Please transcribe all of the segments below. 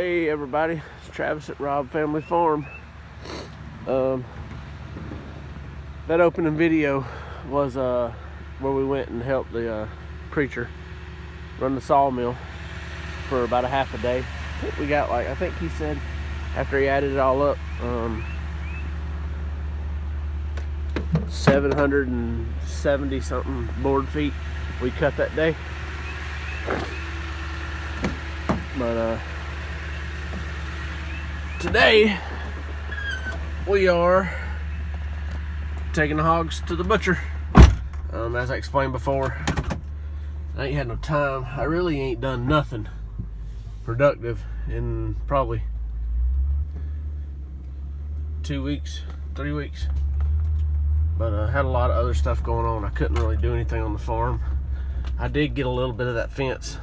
Hey everybody, it's Travis at Robb Family Farm. That opening video was where we went and helped the preacher run the sawmill for about a half a day. I think we got I think he said after he added it all up, 770 something board feet we cut that day. But today we are taking the hogs to the butcher. As I explained before, I ain't had no time. I really ain't done nothing productive in probably 2 weeks, 3 weeks. But I had a lot of other stuff going on. I couldn't really do anything on the farm. I did get a little bit of that fence,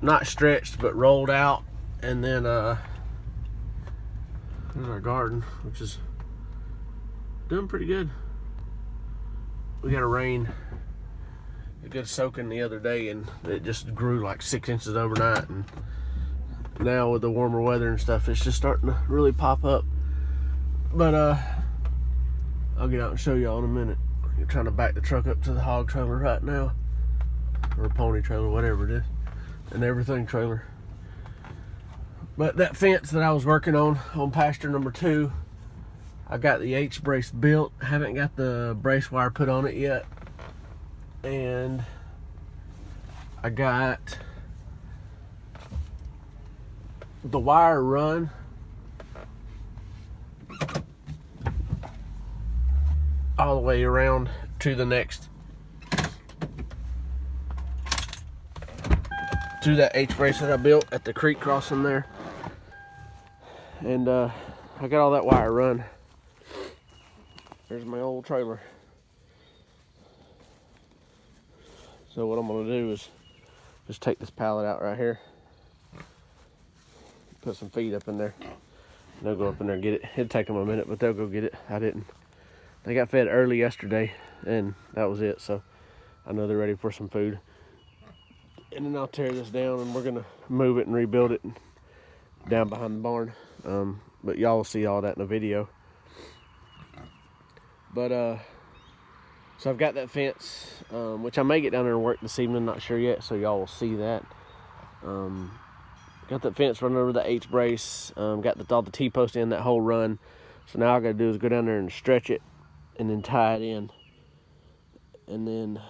not stretched, but rolled out. And then there's our garden, which is doing pretty good. We got a good soaking the other day, and it just grew like 6 inches overnight. And now with the warmer weather and stuff, it's just starting to really pop up. But I'll get out and show y'all in a minute. You're trying to back the truck up to the hog trailer right now, or a pony trailer, whatever it is, and everything trailer. But that fence that I was working on pasture number 2, I got the H-brace built. Haven't got the brace wire put on it yet. And I got the wire run all the way around to the next, to that H-brace that I built at the creek crossing there. And I got all that wire run. There's my old trailer. So what I'm gonna do is just take this pallet out right here, put some feed up in there, and they'll go up in there and get it. It'll take them a minute, but they'll go get it. They got fed early yesterday, and that was it. So I know they're ready for some food. And then I'll tear this down, and we're gonna move it and rebuild it down behind the barn. But y'all will see all that in the video. But so I've got that fence, which I may get down there and work this evening, not sure yet, so y'all will see that. Got that fence running over the H-brace, got all the T-post in that whole run. So now all I gotta do is go down there and stretch it and then tie it in. And then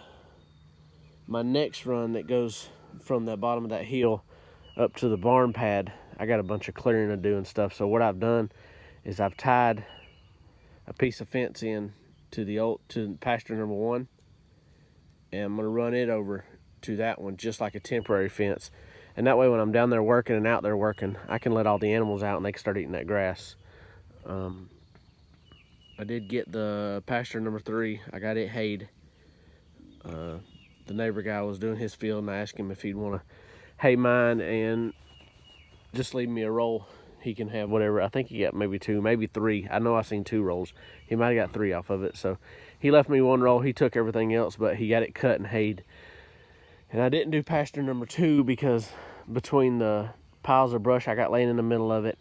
my next run that goes from the bottom of that hill up to the barn pad, I got a bunch of clearing to do and stuff. So what I've done is I've tied a piece of fence in to pasture number 1, and I'm gonna run it over to that one just like a temporary fence. And that way when I'm down there working and out there working, I can let all the animals out and they can start eating that grass. I did get the pasture number 3. I got it hayed. The neighbor guy was doing his field, and I asked him if he'd want to hay mine and just leave me a roll. He can have whatever. I think he got maybe 2, maybe 3. I know I seen 2 rolls. He might have got 3 off of it. So he left me 1 roll. He took everything else, but he got it cut and hayed. And I didn't do pasture number 2 because between the piles of brush I got laying in the middle of it,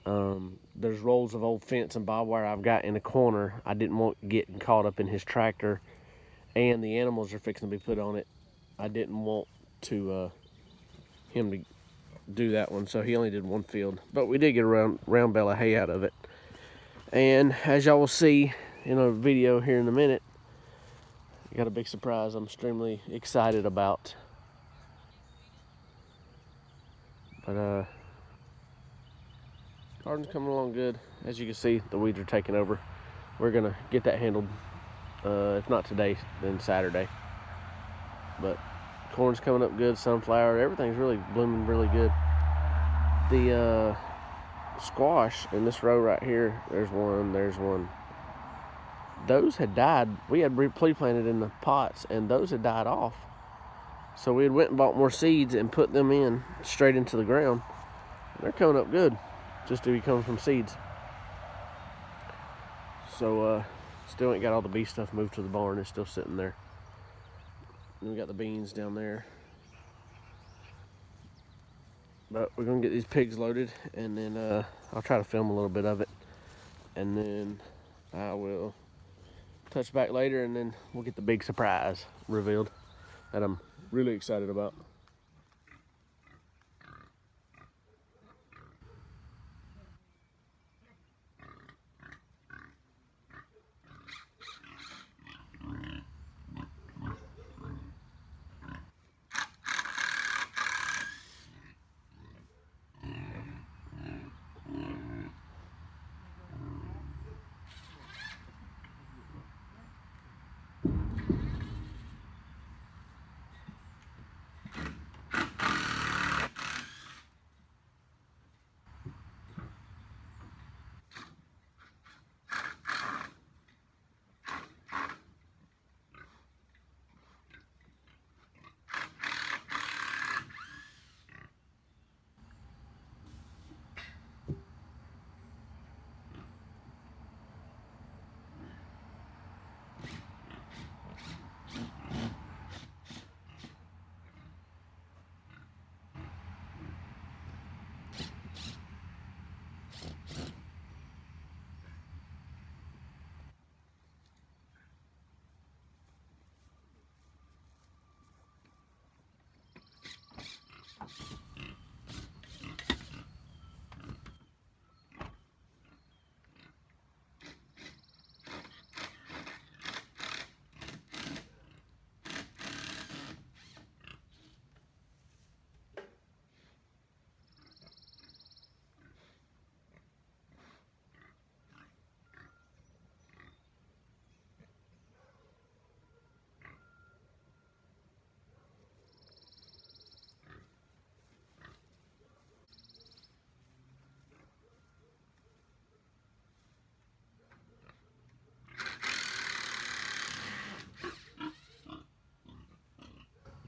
there's rolls of old fence and barbed wire I've got in the corner. I didn't want getting caught up in his tractor, and the animals are fixing to be put on it. I didn't want to him to do that one, so he only did 1 field. But we did get a round bale of hay out of it. And as y'all will see in a video here in a minute, I got a big surprise I'm extremely excited about. But garden's coming along good. As you can see, the weeds are taking over. We're gonna get that handled, if not today, then Saturday. But corn's coming up good, sunflower, everything's really blooming really good. The squash in this row right here, there's one. Those had died. We had pre-planted in the pots, and those had died off. So we had went and bought more seeds and put them in straight into the ground. They're coming up good, just to be coming from seeds. So still ain't got all the beef stuff moved to the barn. It's still sitting there. And we got the beans down there. But we're gonna get these pigs loaded, and then I'll try to film a little bit of it, and then I will touch back later, and then we'll get the big surprise revealed that I'm really excited about.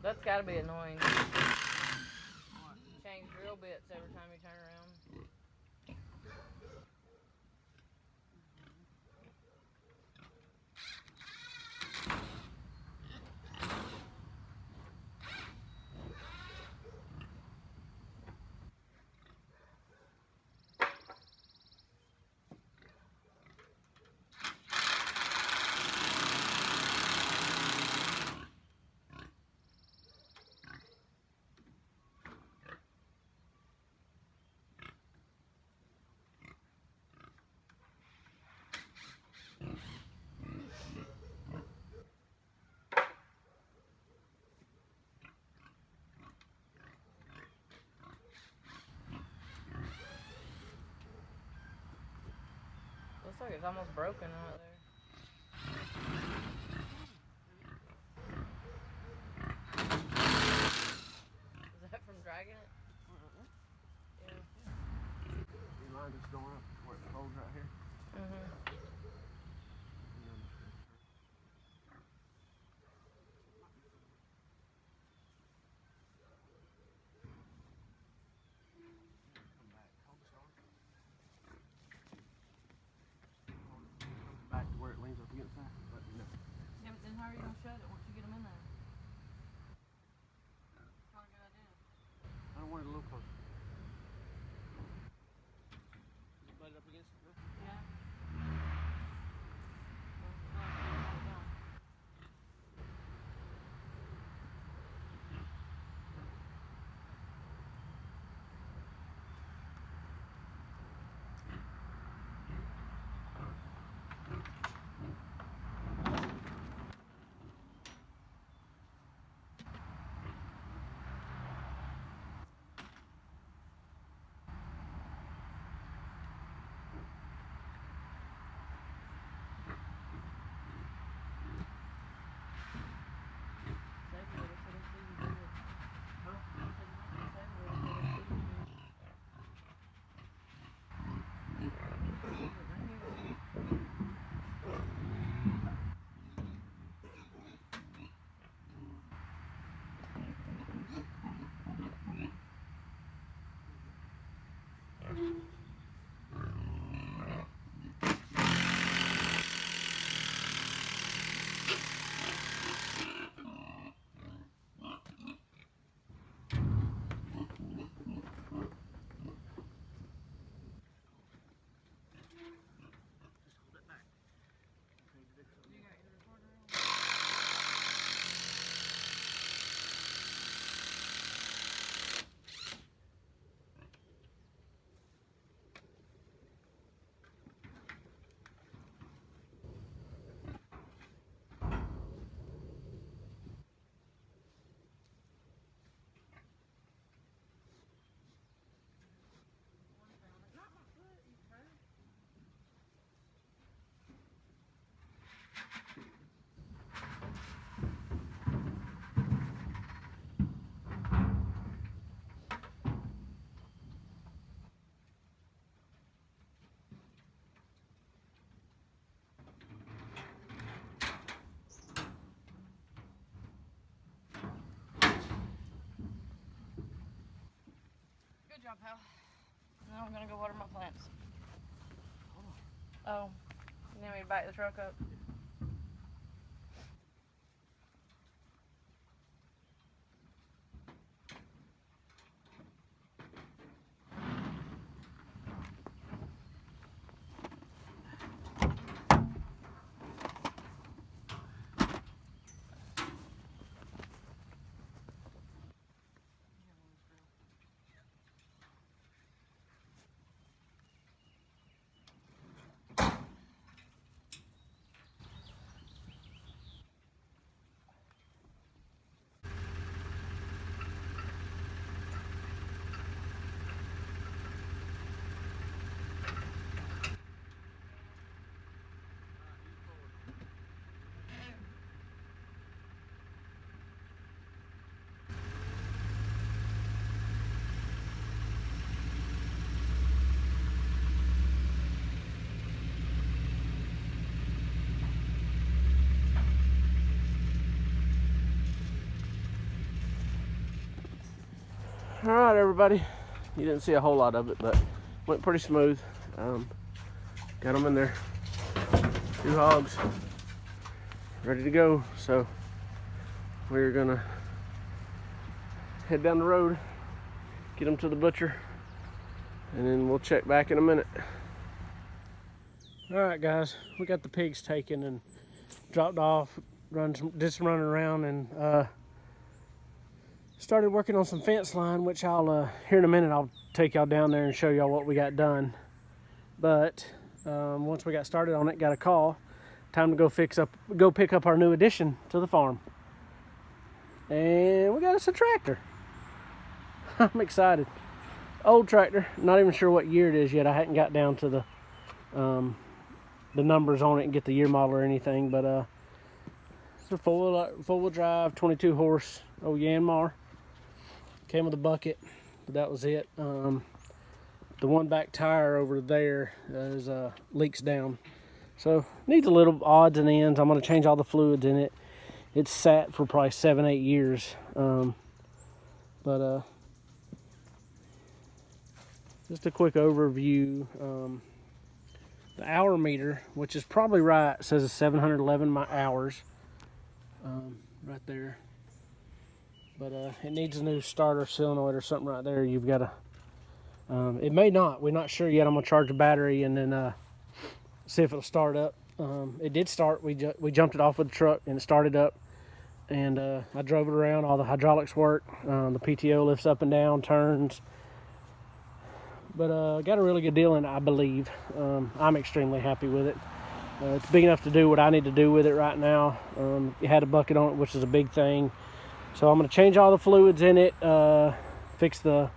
That's gotta be annoying. Change drill bits every time you turn around. Looks like it's almost broken right there. Is that from dragging it? Yeah. You mind just going up where it holds right here? Mhm. Back to where it leans up against that. Let me know. Yeah, but then how are you gonna shut it once you get them in there? Probably a good idea. I don't want it a little closer. Is it butted up against it? Yeah. job, pal. Now I'm gonna go water my plants. Oh, you need me to back the truck up? All right, everybody. You didn't see a whole lot of it, but went pretty smooth. Got them in there. 2 hogs ready to go. So we're gonna head down the road, get them to the butcher, and then we'll check back in a minute. All right, guys, we got the pigs taken and dropped off, did some running around, and started working on some fence line, which I'll here in a minute I'll take y'all down there and show y'all what we got done. But once we got started on it, got a call, time to go pick up our new addition to the farm, and we got us a tractor. I'm excited. Old tractor, not even sure what year it is yet. I hadn't got down to the numbers on it and get the year model or anything, but it's a four-wheel drive, 22 horse old Yanmar. Came with a bucket, but that was it. The one back tire over there is leaks down, so needs a little odds and ends. I'm going to change all the fluids in it. It's sat for probably 7-8 years, but just a quick overview. The hour meter, which is probably right, says it's 711 hours right there. But it needs a new starter solenoid or something right there. You've got to, it may not, we're not sure yet. I'm going to charge the battery and then see if it'll start up. It did start. We jumped it off with the truck and it started up. And I drove it around. All the hydraulics work. The PTO lifts up and down, turns. But got a really good deal in it, I believe. I'm extremely happy with it. It's big enough to do what I need to do with it right now. It had a bucket on it, which is a big thing. So I'm going to change all the fluids in it, fix the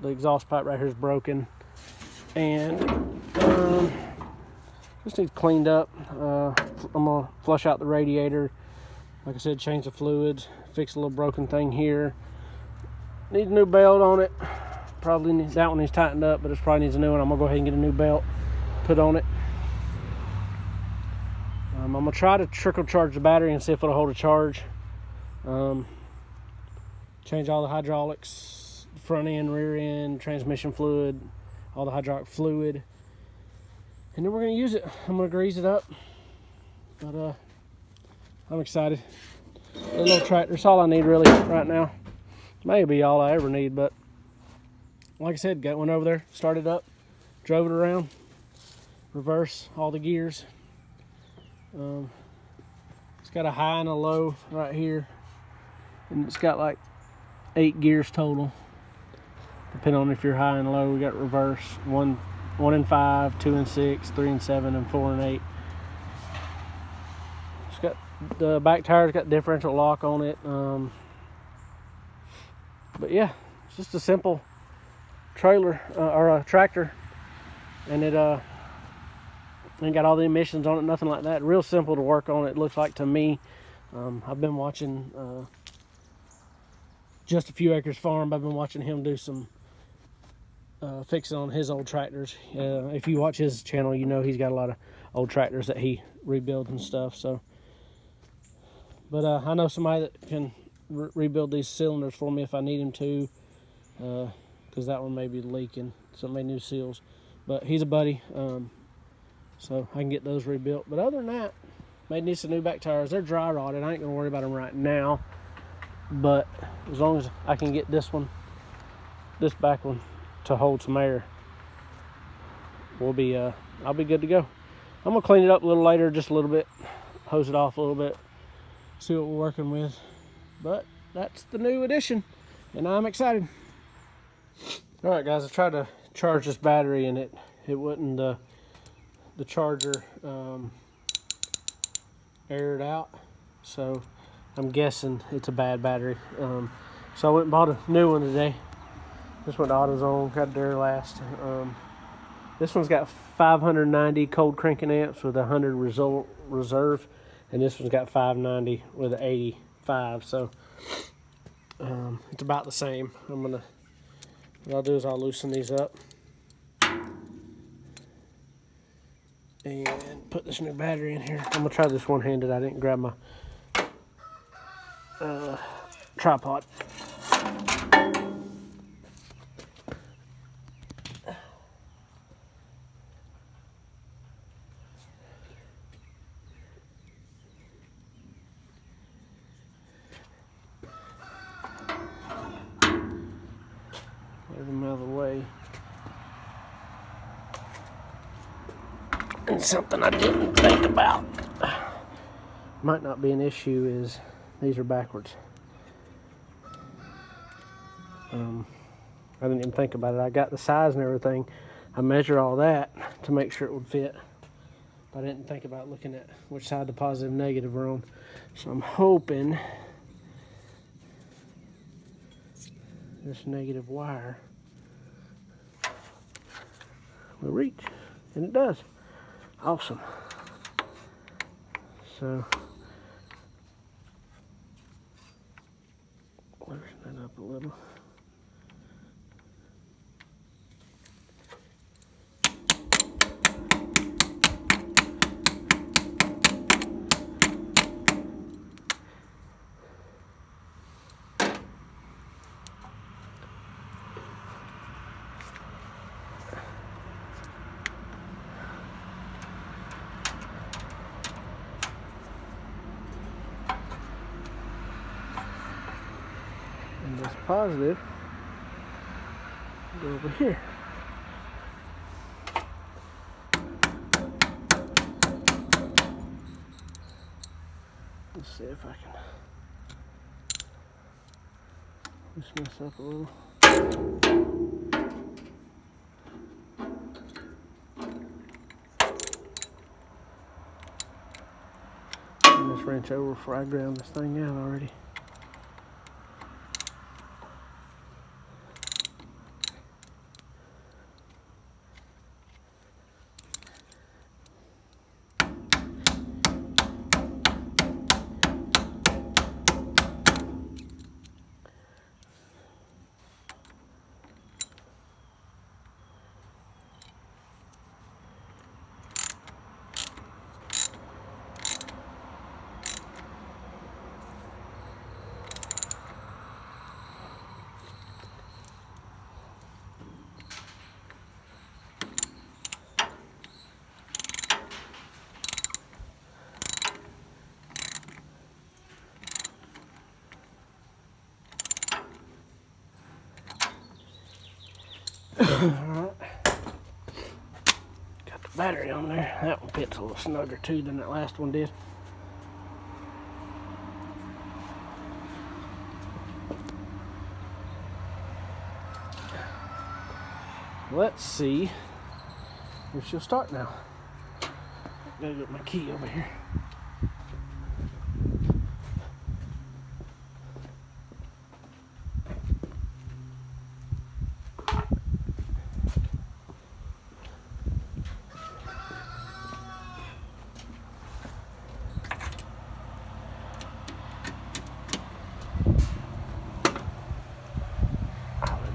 exhaust pipe right here is broken, and just needs cleaned up. I'm going to flush out the radiator, like I said, change the fluids, fix a little broken thing here. Needs a new belt on it. Probably that one needs tightened up, but it probably needs a new one. I'm going to go ahead and get a new belt put on it. I'm going to try to trickle charge the battery and see if it'll hold a charge. Change all the hydraulics, front end, rear end, transmission fluid, all the hydraulic fluid, and then we're going to use it. I'm going to grease it up, but I'm excited. A little tractor, that's all I need really right now. Maybe all I ever need, but like I said, got one over there, started up, drove it around, reverse all the gears. It's got a high and a low right here, and it's got like 8 gears total, depending on if you're high and low. We got reverse, 1 and 5, 2 and 6, 3 and 7, and 4 and 8. It's got the back tire's got differential lock on it. But yeah, it's just a simple trailer or a tractor, and it ain't got all the emissions on it, nothing like that. Real simple to work on, it looks like to me. I've been watching Just a Few Acres Farm. I've been watching him do some fixing on his old tractors. If you watch his channel, you know he's got a lot of old tractors that he rebuilds and stuff. So, but I know somebody that can rebuild these cylinders for me if I need him to. because that one may be leaking. So it may need seals. But he's a buddy, so I can get those rebuilt. But other than that, may need some new back tires. They're dry rotted. I ain't gonna worry about them right now. But as long as I can get this back one, to hold some air, I'll be good to go. I'm gonna clean it up a little later, just a little bit, hose it off a little bit, see what we're working with. But that's the new addition, and I'm excited. All right, guys, I tried to charge this battery, and it wouldn't. The charger aired out, so I'm guessing it's a bad battery. So I went and bought a new one today. This went to AutoZone, got Duralast. This one's got 590 cold cranking amps with 100 reserve, and this one's got 590 with 85. So it's about the same. What I'll do is I'll loosen these up and put this new battery in here. I'm gonna try this one-handed. I didn't grab my tripod. Get them out of the way. And something I didn't think about, might not be an issue, is these are backwards. I didn't even think about it. I got the size and everything. I measured all that to make sure it would fit. But I didn't think about looking at which side the positive and negative were on. So I'm hoping this negative wire will reach. And it does. Awesome. So loosen that up a little. And this positive go over here. Let's see if I can loosen this up a little. Turn this wrench over before I ground this thing out already. Alright, got the battery on there. That one fits a little snugger too than that last one did. Let's see if she'll start now. Gotta get my key over here.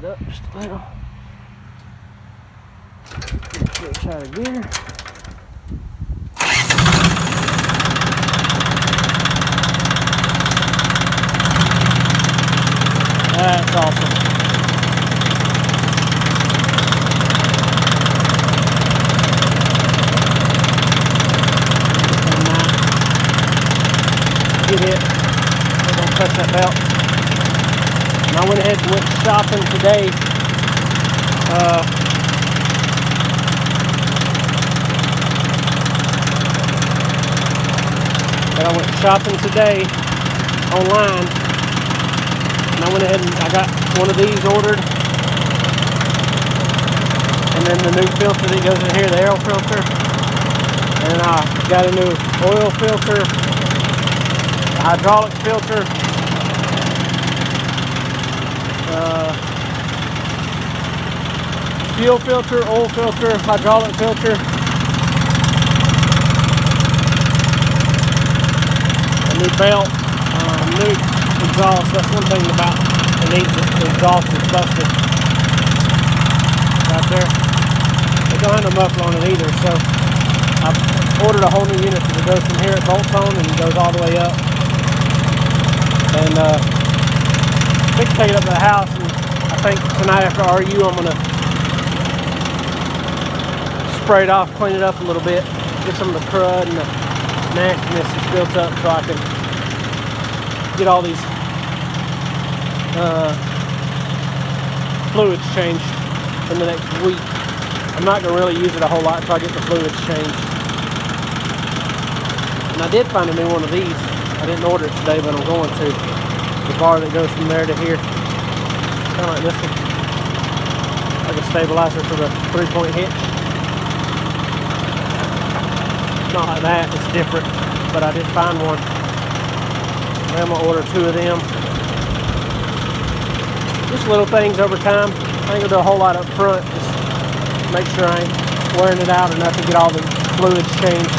Up just a little. Switch out of gear. That's awesome. get it. We're gonna touch that belt. And I went ahead and went shopping today. But I went shopping today online, and I went ahead and I got one of these ordered, and then the new filter that goes in here, the air filter, and I got a new oil filter, a hydraulic filter, fuel filter, oil filter, hydraulic filter, a new belt, new exhaust. That's one thing about the exhaust is busted right there. They don't have no muffler on it either, so I ordered a whole new unit that goes from here, it bolts on and goes all the way up. And I think take it up to the house, and I think tonight after RU I'm gonna spray it off, clean it up a little bit, get some of the crud and the nastiness that's built up, so I can get all these fluids changed in the next week. I'm not going to really use it a whole lot until I get the fluids changed. And I did find a new one of these. I didn't order it today, but I'm going to. The bar that goes from there to here. Kind of like this one. Like a stabilizer for the 3-point hitch. Not like that, it's different. But I did find one. I'm going to order 2 of them. Just little things over time. I ain't going to do a whole lot up front. Just make sure I ain't wearing it out enough to get all the fluids changed.